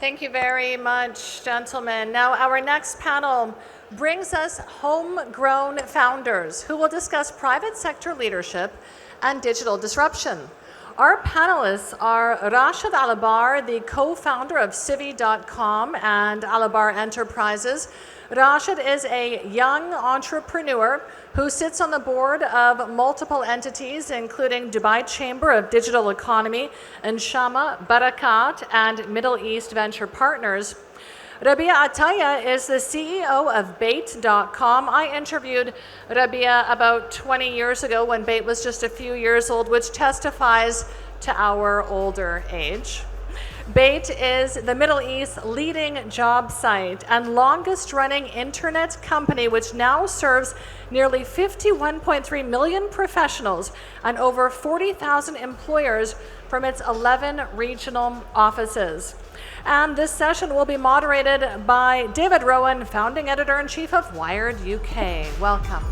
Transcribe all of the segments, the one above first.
Thank you very much, gentlemen. Now, our next panel brings us homegrown founders who will discuss private sector leadership and digital disruption. Our panelists are Rashid Alabbar, the co-founder of Civi.com and Alabbar Enterprises. Rashid is a young entrepreneur who sits on the board of multiple entities, including Dubai Chamber of Digital Economy, Nshama, Barakat, and Middle East Venture Partners. Rabea Ataya is the CEO of Bait.com. I interviewed Rabea about 20 years ago when Bait was just a few years old, which testifies to our older age. Bait is the Middle East's leading job site and longest running internet company, which now serves nearly 51.3 million professionals and over 40,000 employers from its 11 regional offices. And this session will be moderated by David Rowan, founding editor-in-chief of Wired UK. Welcome.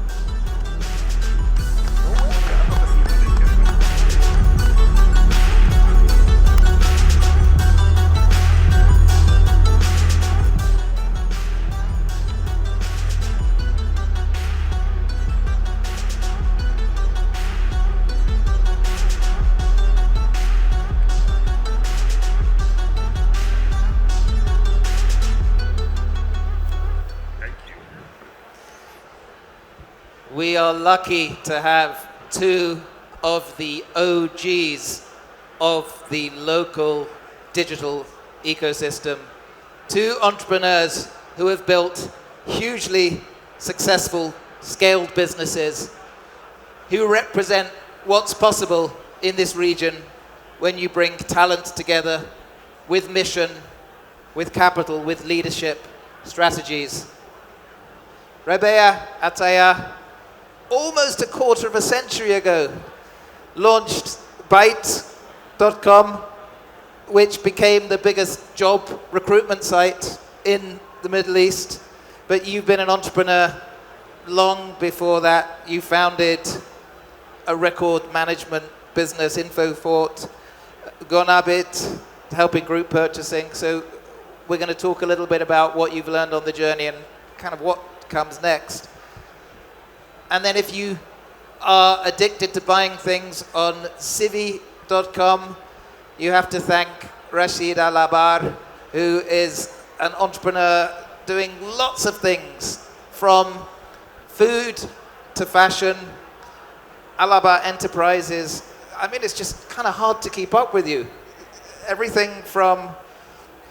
We are lucky to have two of the OGs of the local digital ecosystem, two entrepreneurs who have built hugely successful, scaled businesses, who represent what's possible in this region when you bring talent together with mission, with capital, with leadership, strategies. Rabea Ataya, almost a quarter of a century ago, launched Byte.com, which became the biggest job recruitment site in the Middle East. But you've been an entrepreneur long before that. You founded a record management business, Infofort, Gonabit, helping group purchasing. So we're going to talk a little bit about what you've learned on the journey and kind of what comes next. And then if you are addicted to buying things on Civi.com, you have to thank Rashid Alabbar, who is an entrepreneur doing lots of things, from food to fashion. Alabbar Enterprises, I mean, it's just kind of hard to keep up with you. Everything from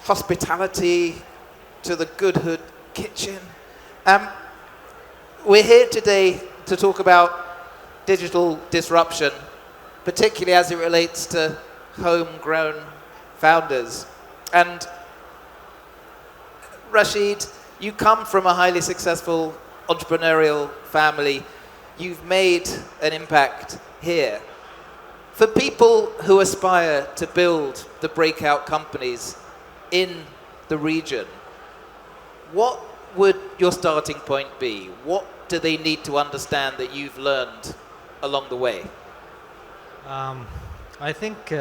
hospitality to the Good Hood kitchen. We're here today to talk about digital disruption, particularly as it relates to homegrown founders. And Rashid, you come from a highly successful entrepreneurial family. You've made an impact here. For people who aspire to build the breakout companies in the region, what would your starting point be? What do they need to understand that you've learned along the way? I think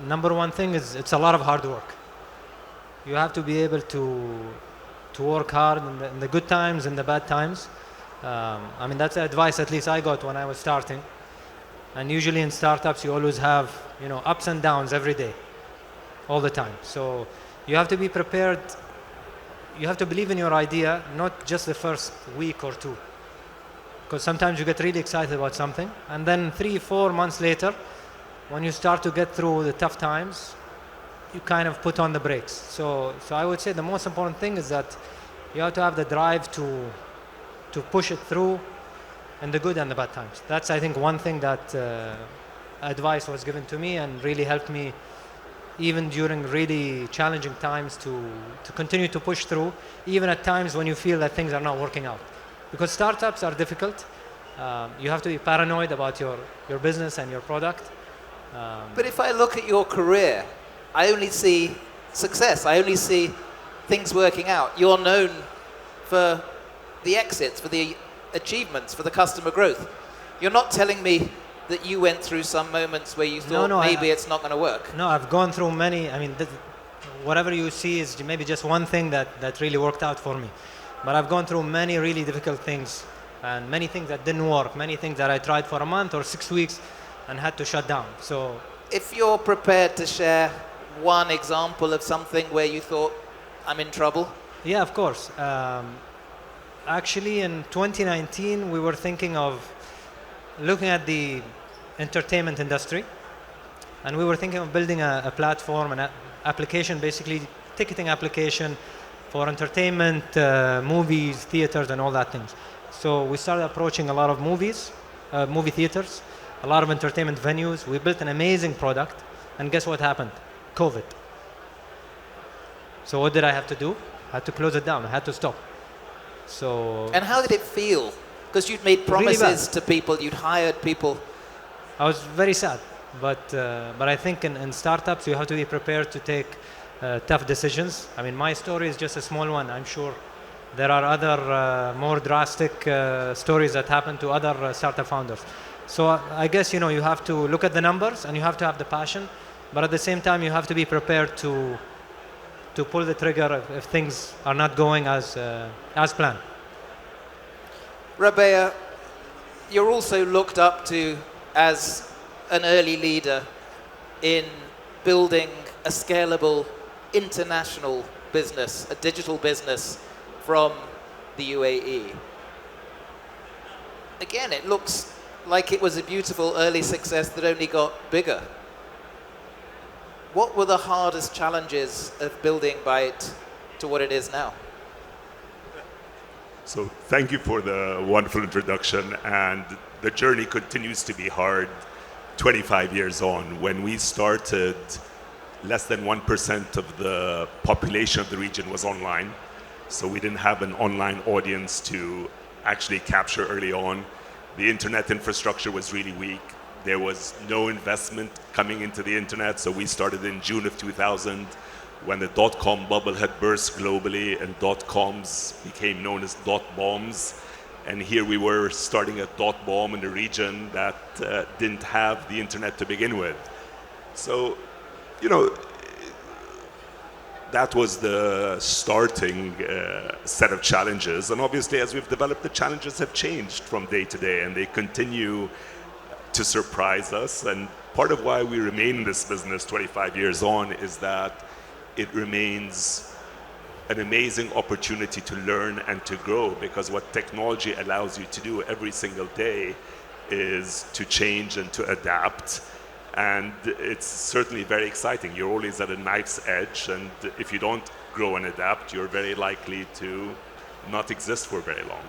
number one thing is it's a lot of hard work. You have to be able to work hard in the good times and the bad times. I mean, that's the advice at least I got when I was starting. And usually in startups, you always have, ups and downs every day, all the time. So you have to be prepared. You have to believe in your idea, not just the first week or two. Because sometimes you get really excited about something, and then 3-4 months later, when you start to get through the tough times, you kind of put on the brakes. So I would say the most important thing is that you have to have the drive to push it through in the good and the bad times. That's, I think, one thing that advice was given to me and really helped me even during really challenging times to continue to push through, even at times when you feel that things are not working out. Because startups are difficult. You have to be paranoid about your business and your product. But if I look at your career, I only see success. I only see things working out. You're known for the exits, for the achievements, for the customer growth. You're not telling me that you went through some moments where you thought maybe it's not going to work. No, I've gone through many. I mean, whatever you see is maybe just one thing that really worked out for me. But I've gone through many really difficult things and many things that didn't work, many things that I tried for a month or 6 weeks and had to shut down. So If you're prepared to share one example of something where you thought, I'm in trouble. yeah, of course. Actually, in 2019, we were thinking of looking at the entertainment industry, and we were thinking of building a platform, an application, basically ticketing application for entertainment, movies, theaters, and all that things. So we started approaching a lot of movie theaters, a lot of entertainment venues. We built an amazing product, and guess what happened? COVID. So what did I have to do? I had to close it down. I had to stop. So And how did it feel? Because you'd made Really promises bad. to people, you'd hired people. I was very sad, but I think in startups you have to be prepared to take tough decisions. I mean, my story is just a small one. I'm sure there are other more drastic stories that happen to other startup founders. So I guess you have to look at the numbers and you have to have the passion, but at the same time you have to be prepared to pull the trigger if things are not going as planned. Rabea, you're also looked up to as an early leader in building a scalable international business, a digital business from the UAE. Again, it looks like it was a beautiful early success that only got bigger. What were the hardest challenges of building Byte to what it is now? So thank you for the wonderful introduction, and the journey continues to be hard 25 years on. When we started, less than 1% of the population of the region was online, so we didn't have an online audience to actually capture early on. The internet infrastructure was really weak. There was no investment coming into the internet, so we started in June of 2000 when the dot-com bubble had burst globally and dot-coms became known as dot-bombs. And here we were starting a dot-bomb in a region that didn't have the internet to begin with. So, that was the starting set of challenges. And obviously, as we've developed, the challenges have changed from day to day, and they continue to surprise us. And part of why we remain in this business 25 years on is that it remains an amazing opportunity to learn and to grow, because what technology allows you to do every single day is to change and to adapt. And it's certainly very exciting. You're always at a knife's edge, and if you don't grow and adapt, you're very likely to not exist for very long.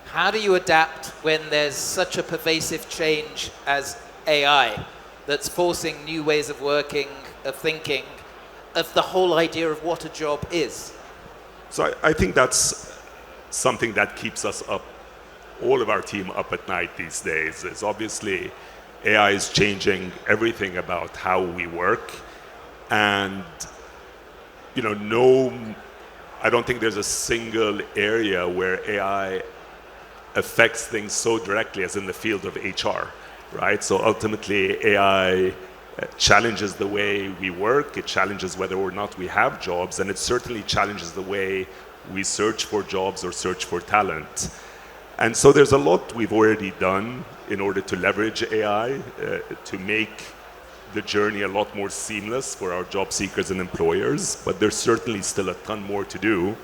How do you adapt when there's such a pervasive change as AI that's forcing new ways of working, of thinking, of the whole idea of what a job is? So I think that's something that keeps us up, all of our team up at night these days. Is obviously AI is changing everything about how we work, and I don't think there's a single area where AI affects things so directly as in the field of HR, right? So ultimately, AI challenges the way we work, it challenges whether or not we have jobs, and it certainly challenges the way we search for jobs or search for talent. And so there's a lot we've already done in order to leverage AI to make the journey a lot more seamless for our job seekers and employers, but there's certainly still a ton more to do.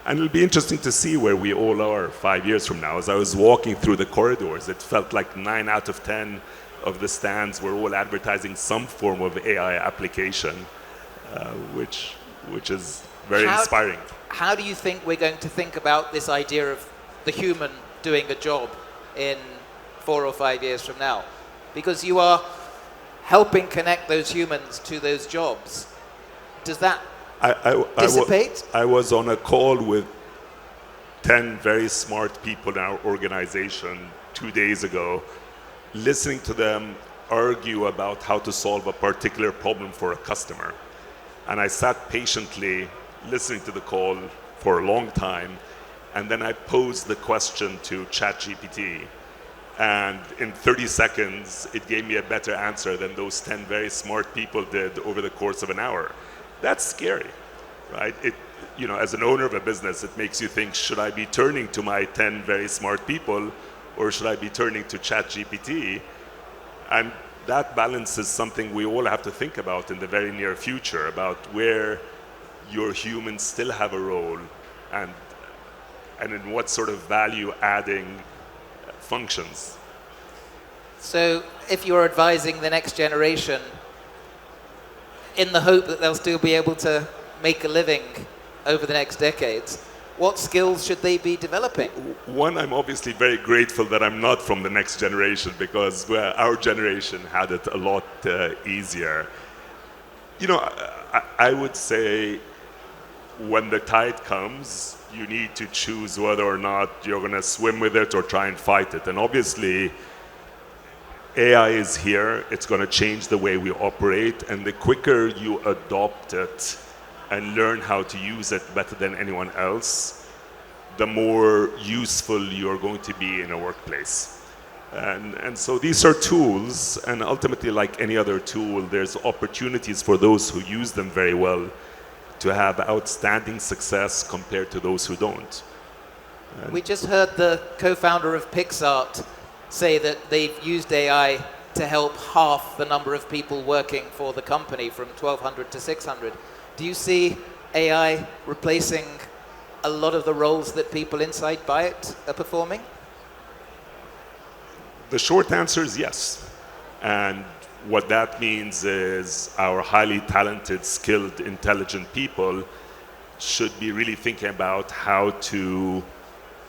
And it'll be interesting to see where we all are 5 years from now. As I was walking through the corridors, it felt like 9 out of 10 of the stands were all advertising some form of AI application, which is very inspiring. How do you think we're going to think about this idea of the human doing a job in 4 or 5 years from now? Because you are helping connect those humans to those jobs. Does that dissipate? I was on a call with 10 very smart people in our organization 2 days ago, listening to them argue about how to solve a particular problem for a customer. And I sat patiently listening to the call for a long time, and then I posed the question to ChatGPT. And in 30 seconds, it gave me a better answer than those 10 very smart people did over the course of an hour. that's scary, right? As an owner of a business, it makes you think, should I be turning to my 10 very smart people, or should I be turning to ChatGPT? And that balance is something we all have to think about in the very near future, about where your humans still have a role and in what sort of value-adding functions. So if you're advising the next generation in the hope that they'll still be able to make a living over the next decades, what skills should they be developing? One, I'm obviously very grateful that I'm not from the next generation, because our generation had it a lot easier. I would say when the tide comes, you need to choose whether or not you're going to swim with it or try and fight it. And obviously, AI is here. It's going to change the way we operate. And the quicker you adopt it and learn how to use it better than anyone else, the more useful you're going to be in a workplace. And so these are tools, and ultimately, like any other tool, there's opportunities for those who use them very well to have outstanding success compared to those who don't. We just heard the co-founder of Pixart say that they've used AI to help half the number of people working for the company from 1,200 to 600. Do you see AI replacing a lot of the roles that people inside Byte are performing? The short answer is yes. And what that means is our highly talented, skilled, intelligent people should be really thinking about how to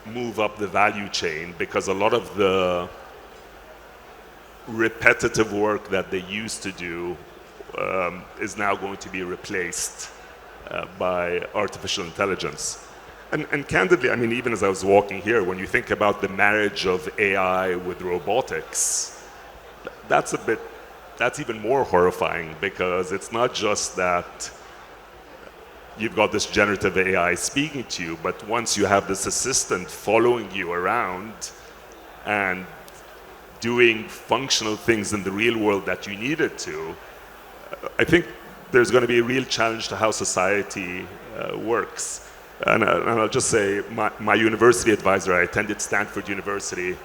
move up the value chain, because a lot of the repetitive work that they used to do is now going to be replaced by artificial intelligence. And candidly, I mean, even as I was walking here, when you think about the marriage of AI with robotics, that's even more horrifying, because it's not just that you've got this generative AI speaking to you, but once you have this assistant following you around and doing functional things in the real world that you need it to, I think there's going to be a real challenge to how society works. And I'll just say, my university advisor, I attended Stanford University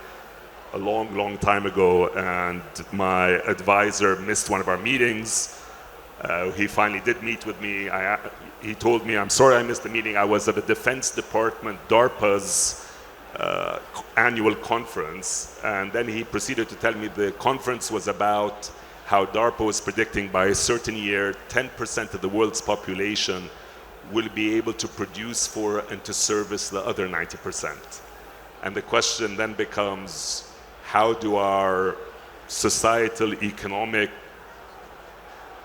a long, long time ago, and my advisor missed one of our meetings. He finally did meet with me. He told me, I'm sorry I missed the meeting. I was at the Defense Department, DARPA's annual conference. And then he proceeded to tell me the conference was about how DARPA was predicting by a certain year, 10% of the world's population will be able to produce for and to service the other 90%. And the question then becomes, how do our societal, economic,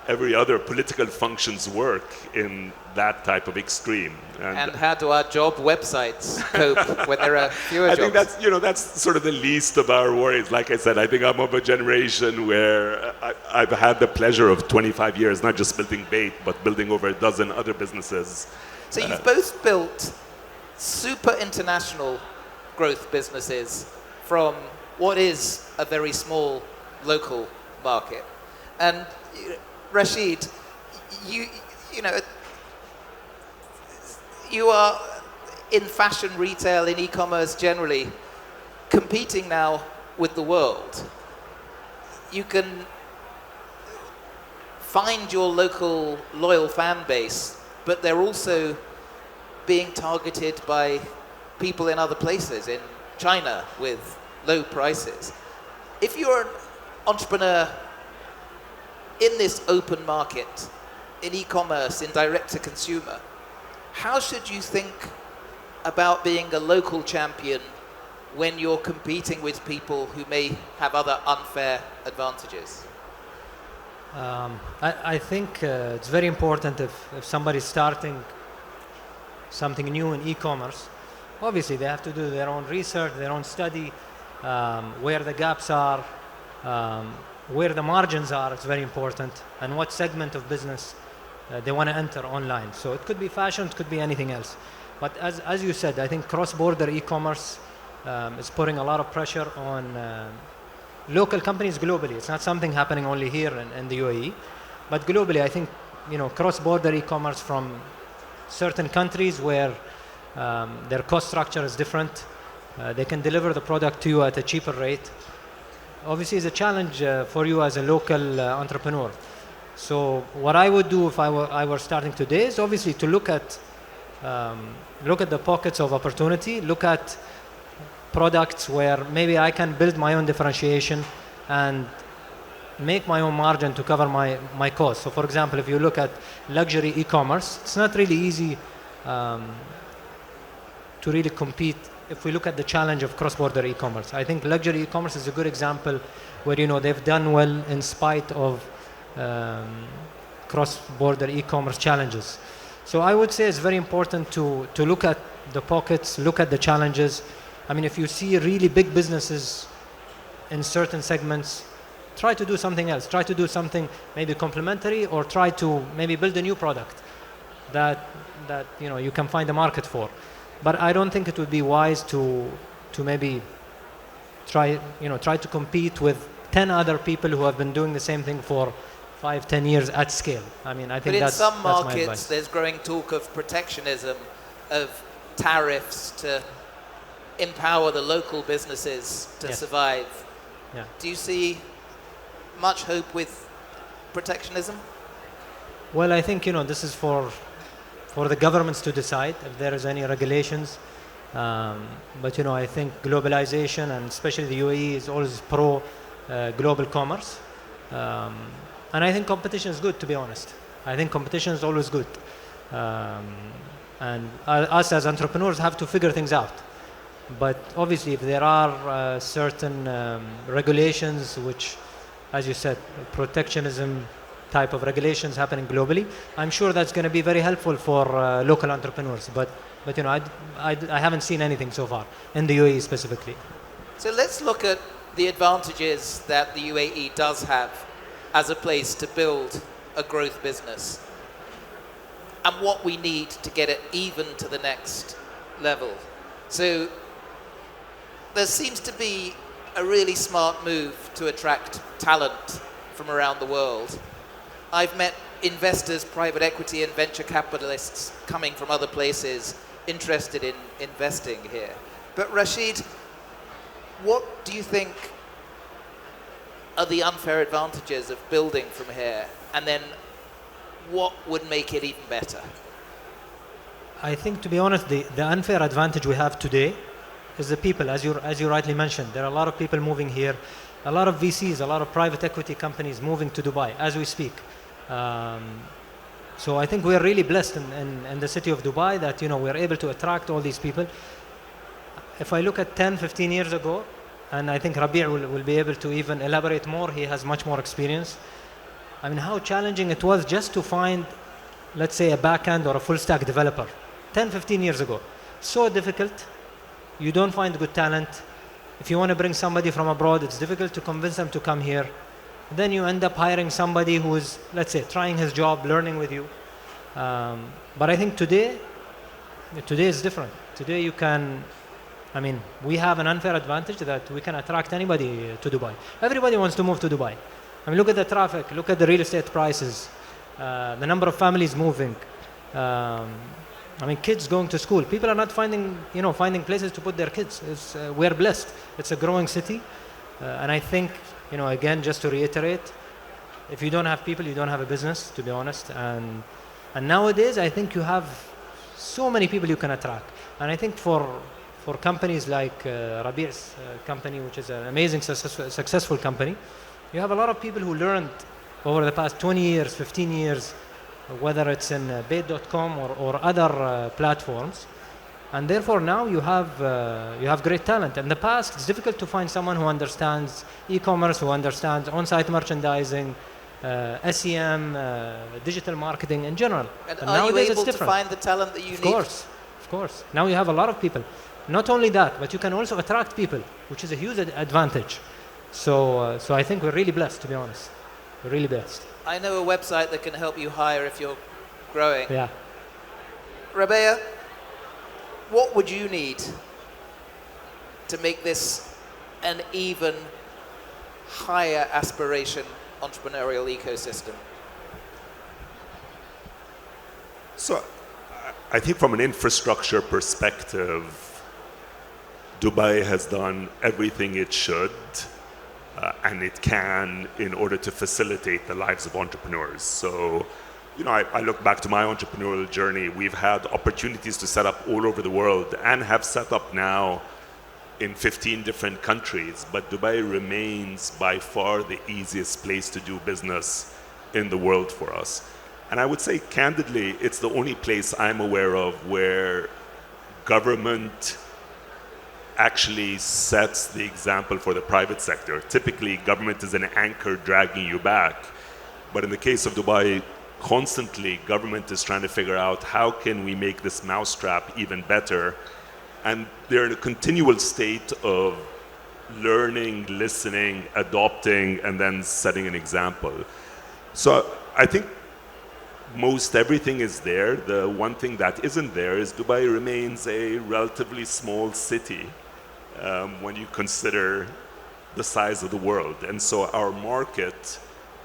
every other political functions work in that type of extreme? And how do our job websites cope when there are fewer jobs? I think that's sort of the least of our worries. Like I said, I think I'm of a generation where I've had the pleasure of 25 years, not just building Bait, but building over a dozen other businesses. So you've both built super international growth businesses from what is a very small local market. And Rashid, you are in fashion retail, in e-commerce generally, competing now with the world. You can find your local loyal fan base, but they're also being targeted by people in other places, in China with low prices. If you're an entrepreneur in this open market, in e-commerce, in direct-to-consumer, how should you think about being a local champion when you're competing with people who may have other unfair advantages? I think it's very important if somebody's starting something new in e-commerce, obviously they have to do their own research, their own study, where the gaps are, where the margins are, it's very important, and what segment of business they want to enter online. So it could be fashion, it could be anything else. But as you said, I think cross-border e-commerce is putting a lot of pressure on local companies globally. It's not something happening only here in the UAE, but globally I think cross-border e-commerce from certain countries where their cost structure is different. They can deliver the product to you at a cheaper rate. Obviously, it's a challenge for you as a local entrepreneur. So what I would do if I were starting today is obviously to look at the pockets of opportunity, look at products where maybe I can build my own differentiation and make my own margin to cover my costs. So for example, if you look at luxury e-commerce, it's not really easy to really compete if we look at the challenge of cross-border e-commerce. I think luxury e-commerce is a good example where they've done well in spite of cross-border e-commerce challenges. So I would say it's very important to look at the pockets, look at the challenges. I mean, if you see really big businesses in certain segments, try to do something else. Try to do something maybe complementary, or try to maybe build a new product that you can find a market for. But I don't think it would be wise to maybe try to compete with 10 other people who have been doing the same thing for 5-10 years at scale. I mean, I think but in some that's my markets, advice. there's growing talk of protectionism, of tariffs to empower the local businesses to Yes. survive. Yeah. Do you see much hope with protectionism? Well, I think this is for the governments to decide if there is any regulations. But I think globalization, and especially the UAE, is always pro global commerce. And I think competition is good, to be honest. I think competition is always good. And us as entrepreneurs have to figure things out. But obviously, if there are certain regulations which, as you said, protectionism type of regulations happening globally, I'm sure that's going to be very helpful for local entrepreneurs. But I haven't seen anything so far in the UAE specifically. So let's look at the advantages that the UAE does have as a place to build a growth business, and what we need to get it even to the next level. So there seems to be a really smart move to attract talent from around the world. I've met investors, private equity and venture capitalists coming from other places interested in investing here. But Rashid, what do you think are the unfair advantages of building from here? And then what would make it even better? I think, to be honest, the unfair advantage we have today is the people, as you rightly mentioned. There are a lot of people moving here, a lot of VCs, a lot of private equity companies moving to Dubai as we speak. So I think we are really blessed in the city of Dubai that we're able to attract all these people. If I look at 10, 15 years ago, and I think Rabea will be able to even elaborate more, he has much more experience. I mean, how challenging it was just to find, let's say, a back-end or a full-stack developer 10, 15 years ago. So difficult. You don't find good talent. If you want to bring somebody from abroad, it's difficult to convince them to come here. Then you end up hiring somebody who is, let's say, trying his job, learning with you. But I think today is different. Today we have an unfair advantage that we can attract anybody to Dubai. Everybody wants to move to Dubai. I mean, look at the traffic, look at the real estate prices, the number of families moving. Kids going to school. People are not finding places to put their kids. We're blessed. It's a growing city. And I think, again, just to reiterate, if you don't have people, you don't have a business, to be honest. And nowadays, I think you have so many people you can attract. And I think for companies like Rabea's company, which is an amazing, successful company, you have a lot of people who learned over the past 20 years, 15 years, whether it's in Bait.com or other platforms. And therefore now you have great talent. In the past, it's difficult to find someone who understands e-commerce, who understands on-site merchandising, SEM, digital marketing in general. And are nowadays you able it's to different. find the talent that you need? Of course. Now you have a lot of people. Not only that, but you can also attract people, which is a huge advantage. So I think we're really blessed, to be honest. We're really blessed. I know a website that can help you hire if you're growing. Yeah. Rabea, what would you need to make this an even higher aspiration entrepreneurial ecosystem? So I think from an infrastructure perspective, Dubai has done everything it should and it can in order to facilitate the lives of entrepreneurs. So, I look back to my entrepreneurial journey. We've had opportunities to set up all over the world and have set up now in 15 different countries, but Dubai remains by far the easiest place to do business in the world for us. And I would say candidly, it's the only place I'm aware of where government actually sets the example for the private sector. Typically, government is an anchor dragging you back. But in the case of Dubai, constantly government is trying to figure out how can we make this mousetrap even better. And they're in a continual state of learning, listening, adopting, and then setting an example. So I think most everything is there. The one thing that isn't there is Dubai remains a relatively small city when you consider the size of the world. And so our market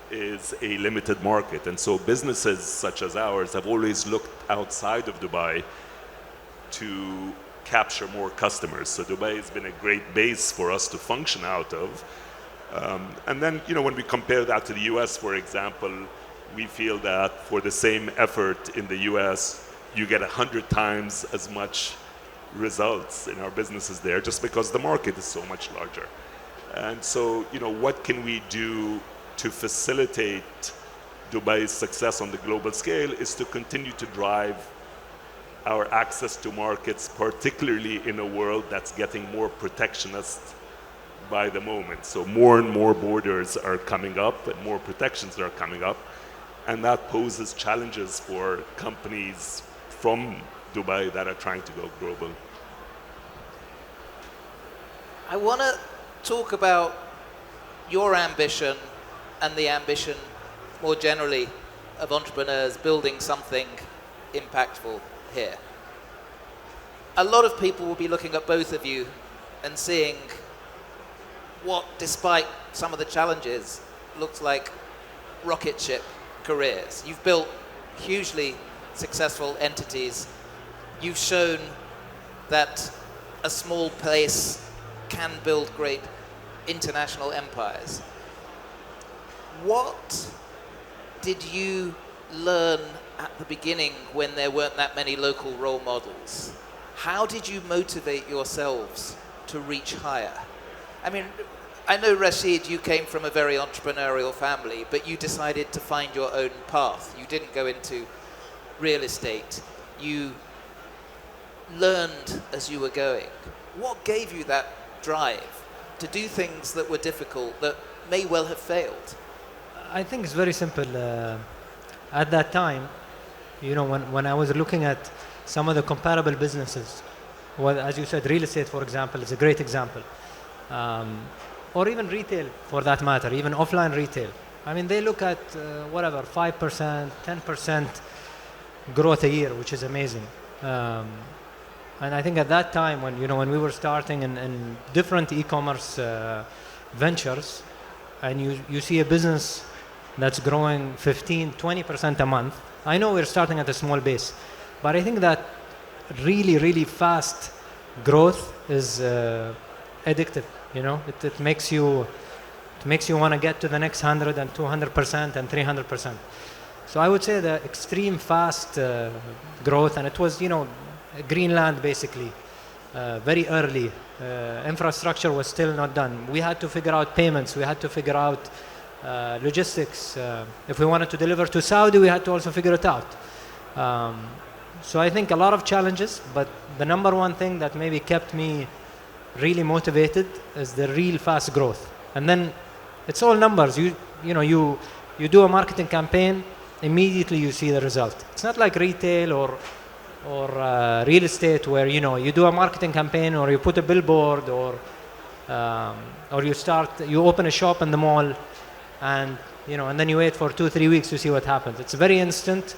is a limited market. And so businesses such as ours have always looked outside of Dubai to capture more customers. So Dubai has been a great base for us to function out of. And then, when we compare that to the US, for example, we feel that for the same effort in the US, you get 100 times as much results in our businesses there just because the market is so much larger. And so, what can we do to facilitate Dubai's success on the global scale is to continue to drive our access to markets, particularly in a world that's getting more protectionist by the moment. So more and more borders are coming up and more protections are coming up. And that poses challenges for companies from Dubai that are trying to go global. I want to talk about your ambition and the ambition more generally of entrepreneurs building something impactful here. A lot of people will be looking at both of you and seeing what, despite some of the challenges, looks like rocket ship careers. You've built hugely successful entities. You've shown that a small place can build great international empires. What did you learn at the beginning when there weren't that many local role models? How did you motivate yourselves to reach higher? I mean, I know, Rashid, you came from a very entrepreneurial family, but you decided to find your own path. You didn't go into real estate. You learned as you were going. What gave you that drive to do things that were difficult, that may well have failed? I think it's very simple. At that time, when I was looking at some of the comparable businesses, well, as you said, real estate, for example, is a great example. Or even retail, for that matter, even offline retail. I mean, they look at 5%, 10% growth a year, which is amazing. And I think at that time, when we were starting in different e-commerce ventures, and you see a business that's growing 15, 20% a month. I know we're starting at a small base, but I think that really, really fast growth is addictive. It makes you want to get to the next 100 and 200% and 300%. So I would say the extreme fast growth, and it was Greenland basically, very early. Infrastructure was still not done. We had to figure out payments. We had to figure out logistics. If we wanted to deliver to Saudi, we had to also figure it out. So I think a lot of challenges, but the number one thing that maybe kept me really motivated is the real fast growth. And then it's all numbers. You do a marketing campaign, immediately you see the result. It's not like retail or real estate where you do a marketing campaign or you put a billboard or you open a shop in the mall and then you wait for 2-3 weeks to see what happens. It's very instant,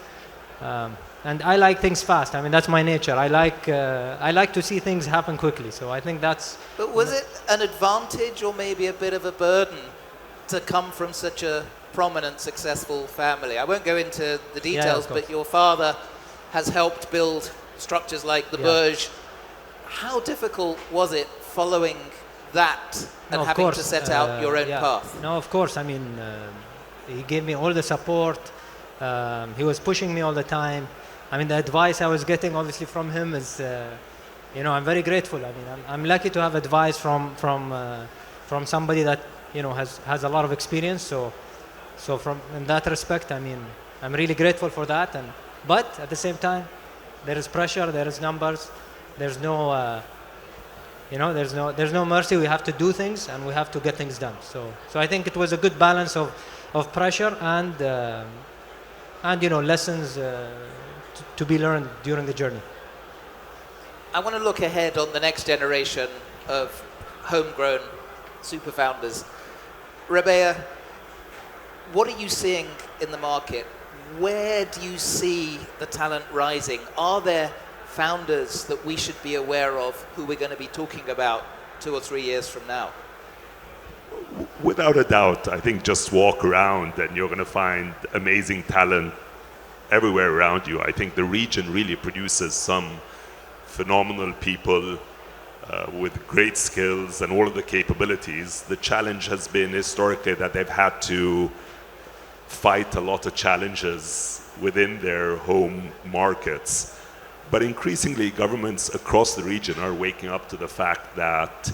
and I like things fast. I mean, that's my nature. I like to see things happen quickly. So I think that's. But was it an advantage or maybe a bit of a burden to come from such a prominent, successful family? I won't go into the details, but your father has helped build structures like the Yeah. Burj. How difficult was it following that and No, of having to course, set out your own yeah. path? No, of course. I mean, he gave me all the support. He was pushing me all the time. I mean, the advice I was getting, obviously, from him is, I'm very grateful. I mean, I'm lucky to have advice from somebody that has a lot of experience. So from in that respect, I mean, I'm really grateful for that. But at the same time, there is pressure, there is numbers, there's no. There's no mercy. We have to do things and we have to get things done. So I think it was a good balance of pressure and lessons to be learned during the journey. I want to look ahead on the next generation of homegrown super founders. Rabea, what are you seeing in the market? Where do you see the talent rising? Are there founders that we should be aware of who we're going to be talking about 2 or 3 years from now? Without a doubt, I think just walk around and you're going to find amazing talent everywhere around you. I think the region really produces some phenomenal people with great skills and all of the capabilities. The challenge has been historically that they've had to fight a lot of challenges within their home markets. But increasingly, governments across the region are waking up to the fact that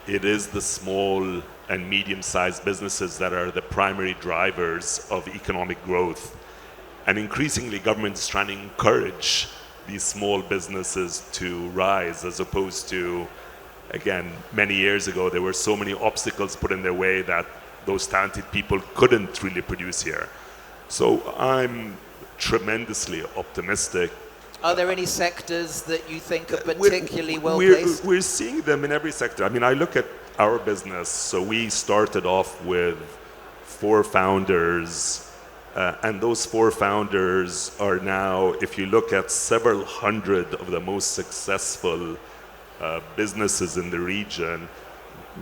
it is the small and medium-sized businesses that are the primary drivers of economic growth. And increasingly, governments are trying to encourage these small businesses to rise, as opposed to, again, many years ago, there were so many obstacles put in their way that those talented people couldn't really produce here. So I'm tremendously optimistic. Are there any sectors that you think are particularly well placed? We're seeing them in every sector. I mean, I look at our business. So we started off with 4 founders, and those 4 founders are now, if you look at several hundred of the most successful businesses in the region,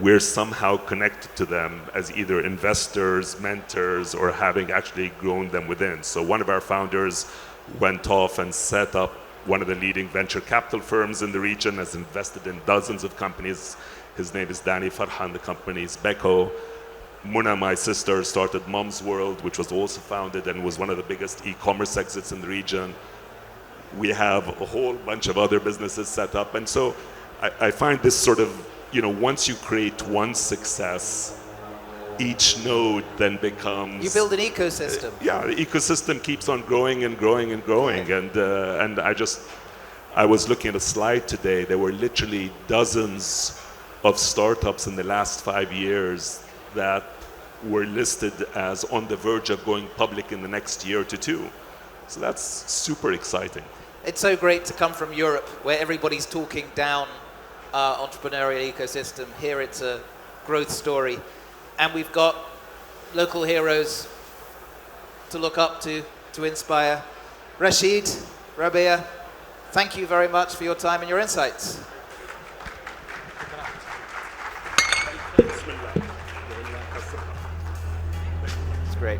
we're somehow connected to them as either investors, mentors, or having actually grown them within. So one of our founders went off and set up one of the leading venture capital firms in the region, has invested in dozens of companies. His name is Danny Farhan, the company is Beko. Muna, my sister, started Mom's World, which was also founded and was one of the biggest e-commerce exits in the region. We have a whole bunch of other businesses set up. And so I find this sort of, once you create one success, each node then becomes... You build an ecosystem. Yeah, the ecosystem keeps on growing and growing and growing. And I was looking at a slide today. There were literally dozens of startups in the last 5 years that were listed as on the verge of going public in the next year to 2. So that's super exciting. It's so great to come from Europe, where everybody's talking down our entrepreneurial ecosystem. Here it's a growth story. And we've got local heroes to look up to inspire. Rashid, Rabea, thank you very much for your time and your insights. It's great.